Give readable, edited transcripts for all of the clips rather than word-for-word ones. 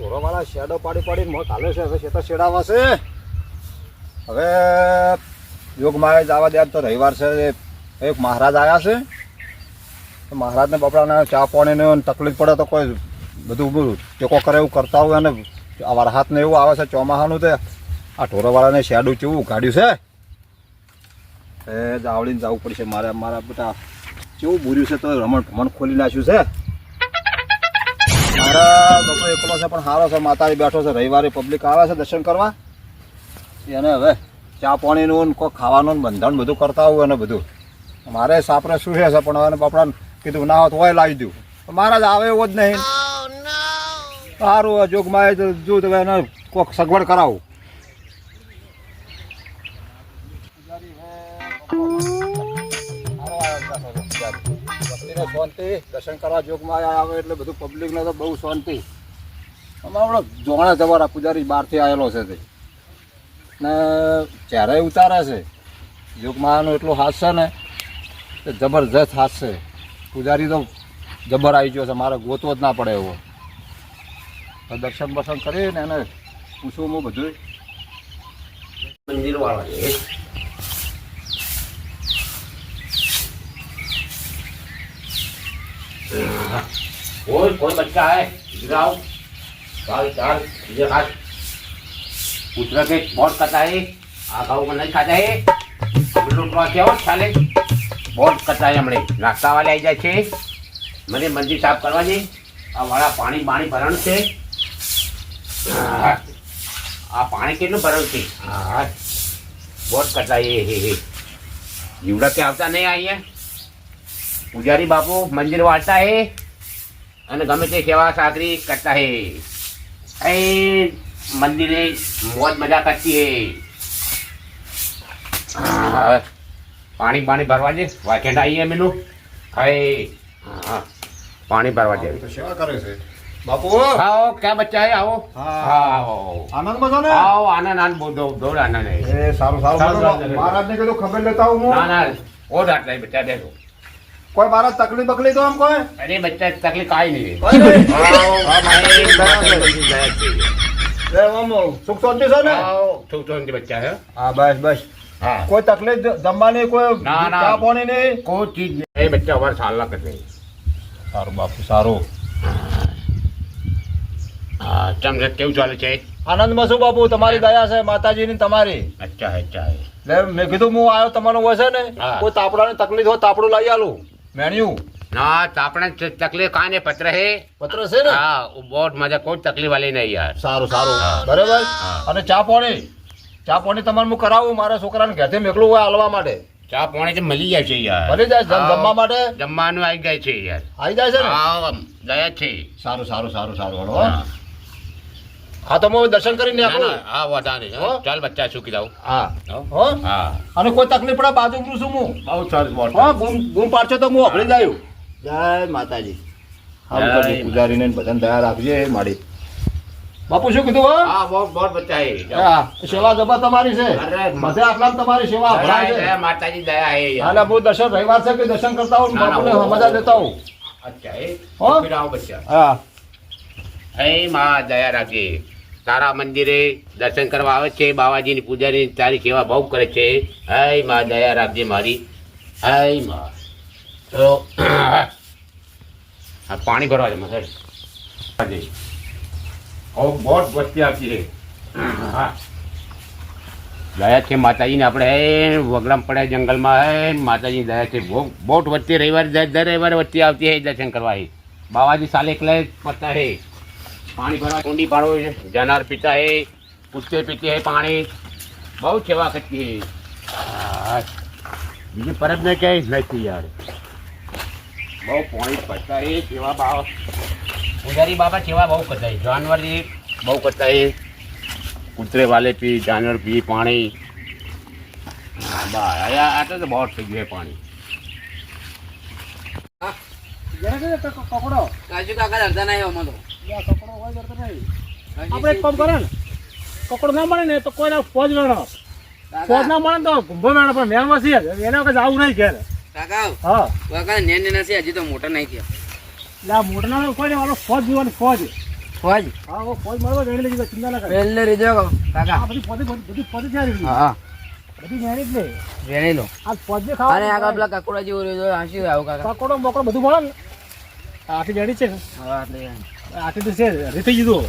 ઢોરોવાળા shadow પાડી પાડીને મોત હાલે છે. હવે શેતા શેડાવા છે. હવે યોગમાં જવા દે. તો રવિવાર છે. એક મહારાજ આવ્યા છે. મહારાજને બાપડાને ચા પાણીને તકલીફ પડે તો કોઈ બધું ટેકો કરે એવું કરતા હોય. અને વરસાદને એવું આવે છે ચોમાસાનું. તે આ ઢોરોવાળાને શેડું કેવું કાઢ્યું છે. એ જાવડીને જવું પડશે મારે. મારા બેટા કેવું બુર્યું છે તો રમણ ખોલી નાખ્યું છે. મારા લોકો એકલો છે પણ સારો છે. માતાજી બેઠો છે. રવિવારે પબ્લિક આવે છે દર્શન કરવા. એને હવે ચા પાણીનું કોઈ ખાવાનું બંધન બધું કરતા હોય ને બધું. મારે સાપરે શું છે પણ હવે બાપડાને કીધું ના હોત હોય લાવી દઉં. મહારાજ આવે એવો જ નહીં. સારું જોગમાં જો તમે એને કોઈક સગવડ કરાવું. શાંતિ દર્શન કરવા જોગમાં આવે એટલે બધું પબ્લિકને તો બહુ શાંતિ. આપણો જોણા જવારા પૂજારી બહારથી આવેલો છે તે ને ચહેરા ઉતારે છે. જોગમાનો એટલો હાથ છે ને તે જબરજસ્ત હાથ છે. પૂજારી તો જબર આવી ગયો છે. મારે ગોતવો જ ના પડે એવો. દર્શન બર્શન કરીને એને પૂછવું હું બધું મંદિર વાળા છે. कोई बच्चा है इधर आओ. चाल चाल इधर हाथ पुत्र के बहुत कटा है. आ गाँव में नहीं खाता है. लूटवा क्या हो साले बहुत कटा है. हमने नाश्ता वाले आई जाए છે. મને મંદિર સાફ કરવા દે. આ વાળા પાણી ભરણ છે. આ પાણી કેટલું ભરણ છે. હા बहुत कटा है. જીવડા કે આવતા નહીં અહીંયા. પૂજારી બાપુ મંદિર વાળતા હે અને ગમે તે સેવા સાગરી કરતા હે. એ મંદિરે મોજ મજા કરતી હે. પાણી ભરવા દે. વાકેટ આવીએ મેલું. હવે પાણી ભરવા દે. સેવા કરે છે બાપુ. આવો ક્યાં બચ્ચા હે. આવો. આવો આનંદમાં છો ને. આવો આનંદ બહુ દોડ આનંદ હે. એ સારું મહારાજને કીધું ખબર લેતા હું. ના ઓ આટલા બચ્ચા દેખો. કોઈ મારા તકલીફ બકલી તો આમ કોઈ. અરે બચ્ચા તકલીફ કાંઈ નહીં. સુખ શાંતિ છે ને. સુખ શાંતિ બચ્ચા હે. હા બસ હા કોઈ તકલીફ જમવાની કોઈ ના ચા પાણી નહીં કોઈ ચીજ નહીં. એ બચ્ચા અમારે સાલના કરે. સારું બાપુ સારું. હા ચમ કેવું ચાલે છે. આનંદમાં શું બાપુ. તમારી દયા છે માતાજીની તમારી. અચ્છા એટલે મેં કીધું હું આવ્યો તમારો હોય છે ને કોઈ તાપડાની તકલીફ હોય તાપડું લઈ આલું મેણ્યું. ના આપણે તકલીફ કાંઈ નહીં. પત્ર હે. પત્ર છે ને. હા બહુ મજા. કોઈ તકલીફ વાળી નહીં યાર. સારું બરાબર. અને ચા પાણી તમારે હું કરાવું. મારા છોકરાને ઘેરથી મેકલું હોય હાલવા માટે. ચા પાણી તો મળી જાય છે યાર. મળી જાય જમવા માટે. જમવાનું આવી જાય છે યાર. આવી જાય છે ને. હા ગયા છે. સારું. હા તો હું દર્શન કરીને હા વાંધા નહીં. ચાલ બચ્ચા સુખી જાવ. હા હા અને કોઈ તકલીફ પડે બાજુ છું હું. બહુ સરસ. હા બૂમ પાડશો તો હું અભળી જાયું. જય માતાજી. પૂજારીને બધાને દયા રાખજે મારી. બાપુ શું કીધું. હા બહુ બચ્ચા હે. હા સેવા જબર તમારી છે. બધે આટલા તમારી સેવા ભરાય છે. માતાજી દયા હે. હાલે હું દર્શન રવિવાર છે કે દર્શન કરતા હોઉં બાપુને મજા દેતા હોઉં. અચ્છા એ હો આવો બચ્ચા. હા હે માં દયા રાખજે. તારા મંદિરે દર્શન કરવા આવે છે. બાવાજીની પૂજારી તારી સેવા બહુ કરે છે. હે માં દયા રાખજે મારી. હે માં તો પાણી ભરવા દે મસાજ. બહુ વસ્તી આવતી છે. હા દયા છે માતાજીને. આપણે હે વગડામ પડ્યા જંગલમાં હે માતાજી દયા છે. બહુ વસ્તી દર રવિવારે વસ્તી આવતી હે દર્શન કરવા. હે બાવાજી સાલે એકલા પડતા હે. પાણી ભરવા કુંડી પાડો જનાર પીતા હે. પૂછતે પીતે હે પાણી. બહુ સેવા કરતી હે. બીજી પરબ ને ક્યાંય નથી યાર. બહુ પાણી પડતા હે. સેવા બાવા પૂજારી બાબા સેવા બહુ કરતા હે. જાનવરની બહુ કરતા હે. કૂતરે વાલે પી જાનવર પી પાણી. આટલે તો બહુ થઈ ગયું પાણી. કપડો કાજુ કાકા અડધા નહીં આમાં તો કપડો હોય જતો નહીં. આપણે એક કામ કરે ને કપડો ના મળે ને તો કોઈને ફોજ વેણો. ફોજ ના મળે તો કુંભો વેણો. પણ મેળમાં છે એને વખત આવું નહીં ઘેર. કાકા હા કાકા નેન નેના છે હજી તો મોટા નહીં થયા. એટલે આ મોટા ના કોઈને વાળો ફોજ જોવાની ફોજ. ફોજ હા ઓ ફોજ મળવા વેણી લેજો ચિંતા ના કરે પહેલે રીજો કાકા આ બધી પદ છે બધી હા વેણી જ લે વેણી લો આ ફોજ ને ખાવા અને આગળ પેલા કકોડા જેવું રહ્યો હાંસી આવું કાકા પકોડો બકોડો બધું મળે ને આથી વેણી છે હા એટલે આથી તો છે અડધી થઈ ગયું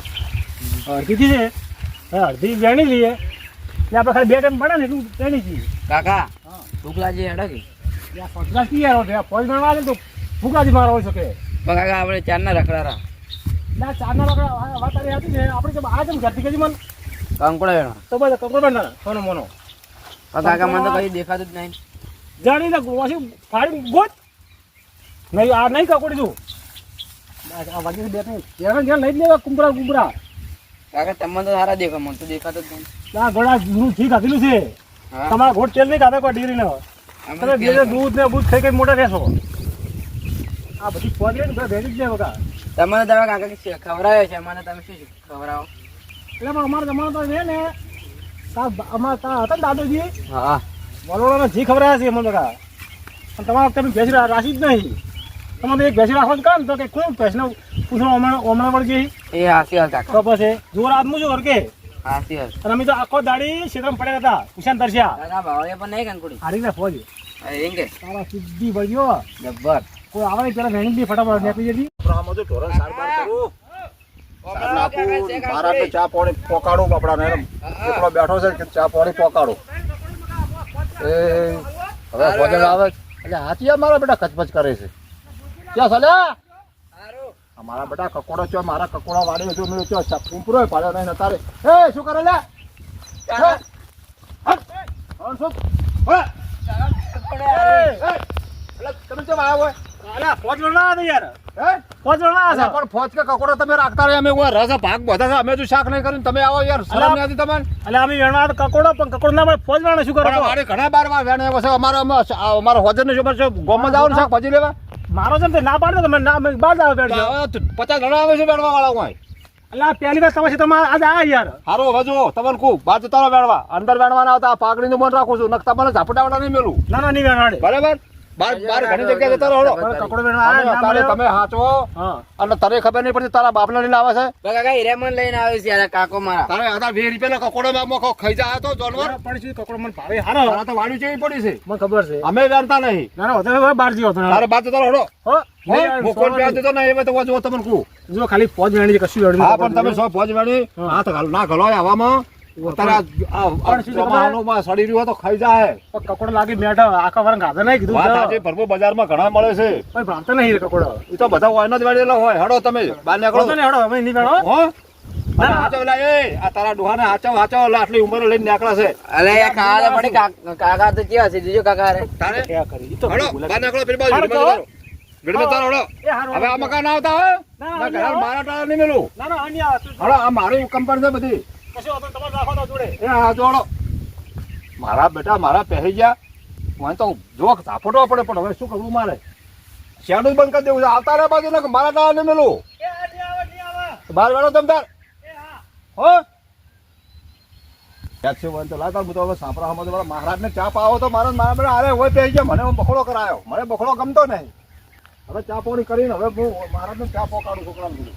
અડધી છે હા અડધી વેણી લઈએ એટલે આપણે ખાલી 2 ટાઈમ પડે ને એટલું વેણી છીએ કાકા હા ભૂખ લાગી હેડો કે ત્યાં ફોજના કી યાર છે ફોજ ગણવા આવે તો ભૂખાજી મારો હોઈ શકે પણ કાકા આપણે ચારના રખડારા ના ચારના વાળા વાત આવી હતી ને આપણે જો આ જેમ ઘરથી કહેજી મન કંકોડા વેણો તો બધા કકડો બંધા સોનો મોનો પણ કાકા મને તો કઈ દેખાતું જ નહીં જાણી ને વાસી ફાડી ગોત નહીં આ નહીં કકોડી તું આ વાગી બે ત્રણ જ્યાં લઈ જ લેવા કુંબરા કાકા તમને તો સારા દેખો મને તો દેખાતું જ નહીં આ ઘોડા નું ઘી ખાધેલું છે હા તમારા ઘોડ તેલ નહીં ખાતા કોઈ ડીરી ને તમે બે દૂધ ને બૂધ ખાઈ ખાઈ મોટા રહેશો આ બધી ફોજ લે ને ભેગી જ લે બકા તમને તમે કાકા કે ખવડાવે છે મને તમે શું ખવડાવો એટલે પણ અમારા જમાનો તો છે ને અમારા હતા ને દાદોજી હા વલોડાનો ઘી ખવડાવ્યા છે અમને બકા પણ તમારા તમે ભેંસ રાશી જ નહીં તમારે એક ભેંસ રાખવાનું કામ તો કે કોઈ ભેંસને પૂછો હમણાં વળી ગઈ એ હાસી હાલ કાકા તો પછી જોર આદમું છું કે હાસી હાલ અને અમે તો આખો દાડી ક્ષેત્રમાં પડ્યા હતા કુશાન તરસ્યા કાકા ભાવે પણ નહીં કંકોડી હારી ને ફોજ એમ કે તારા સીધી વળ્યો જબ્બર કોઈ આવે ને પેલા વેણી દી ફટાફટ નીકળી જતી આમાં તો ઢોરણ સાર બાર કરું સાર નાખું, મારા તો ચા પાણી પોકાડું બાપડાને એમ. એકલો બેઠો છે કે ચા પાણી પોકાડું એ હવે ભોજન આવે એટલે હાથી મારા બેટા કચપચ કરે છે ક્યાં ચાલ્યા મારા બેટા કકોડો છો મારા કકોડા વાળી જો મેં ચો કુંપરો પાડ્યો નહીં તારે એ શું કરે લે તમે કેમ આવ્યા હોય અલા ફોજ લડવા હતા યાર હે ફોજ લડવા અલા હતા પણ ફોજ કે કકોડો તમે રાખતા રહે અમે રસ ભાગ બધા છે અમે જો શાક નહીં કરીને તમે આવો યાર શરમ નહીં આવતી તમને એટલે અમે વેણવા હતા કકોડો પણ કકોડો ના મળે ફોજ લડવા શું કરો પણ મારે ઘણા બાર માં વેણ આવ્યો છે અમારો હોજર ને શું ગોમાં જવાનું શાક ભાજી લેવા મારો છે ને તે ના પાડતો તમે ના અમે બહાર જાવ બેઠ જાઓ 50 જણા આવે છે વેણવા વાળા હોય એટલે આ પહેલી વાર તમારી તમે આજે આયા યાર હારું હવે જુઓ તમને કહું બાર જતા વેણવા અંદર વેણવાના આવતા પાકડીનું મન રાખું છું નક તમને ઝાપટાવાળા નહીં મેલું ના ના નહીં વેણવાડે બરાબર બાર ઘણી જગ્યાએ જતા રહો કકોડો વેણવા આયા ના તારે મળ્યો. તમે હાચવો હા અને તને ખબર નહીં પડતી તારા બાપને લઈને આવે છે કાકા હીરામણ લઈને આવે છે યાર કાકો મારા તારે હતા 20 રૂપિયાના કકોડો મોકો ખાઈ જાય તો જાનવર પણ શું કકોડો મને ભાવે હારો તારા તો વાડી ચેવી પડી છે મને ખબર છે અમે વેણતા નહીં ના ના હવે બહાર જીવો તારે બાદ જતા રહો હો મુકોલ પ્યાજ દેતો નહીં એમાં તો જો તમને કહું જો ખાલી ફોજ વેણી છે કશું વેણી હા પણ તમે સો ફોજ વેણી હા. હાથ ઘાલ ના ઘલો આવામાં તારા પણ શું ચોમાહાનું સડી રહ્યું હોય તો ખાઈ જાય કકોડો લાગી મેઠા આખા વાર ગાધા નહીં કીધું વાત આજે ભરપૂર બજારમાં ઘણા મળે છે ભાઈ ભાવતો નહીં કકોડો એ તો બધા વાયનો જ વેળેલા હોય હેડો તમે બહાર નીકળો કકોડો ને હેડો અમે નહીં વેણો હો અને હાચો પેલા એ આ તારા ડોહાને હાચો એટલે આટલી ઉંમર લઈને નીકળે છે અલે યાર ખાવા તો પડી કાકા તો કેવા છે જોજો કાકા રે તારે ક્યાં કરી ઈ તો હેડો બોલાય. બહાર નીકળો પેલી બાજુ હારું તો. ગડમે તારો હેડો એ હારું. હવે આ મકાન આવતા હોય ના, ના ના, ઘર મારા ટાળા નહીં મેલું ના ના અન્ય આ તું- હેડો આ મારી કંપની છે બધી કશું વાંધો નહીં, તમારે રાખો તો જોડે એ હા જોડો મારા બેટા મારા પહેરી ગયા મને તો જોક ઝાપટવો પડે પણ હવે શું કરવું મારે શેડું બંધ કરી દેવું છે આવતા રે બાજુ ને મારા ટાળા નહીં મેલું એ આ નહીં આવે નહીં આવે બહાર વેળો તમ તાર એ હા હો યાદ છે વન તો લાતા હું તો હવે સાંભળા હમણાં મારા મહારાજને ચા પાવો તો મારા મારા બેટા અરે હોય પહેરી ગયા મને બખડો કરાયો મને બખડો ગમતો નહીં હવે ચા પાણી કરીને હવે હું મહારાજને ચા પોકાડું છોકરાને કીધું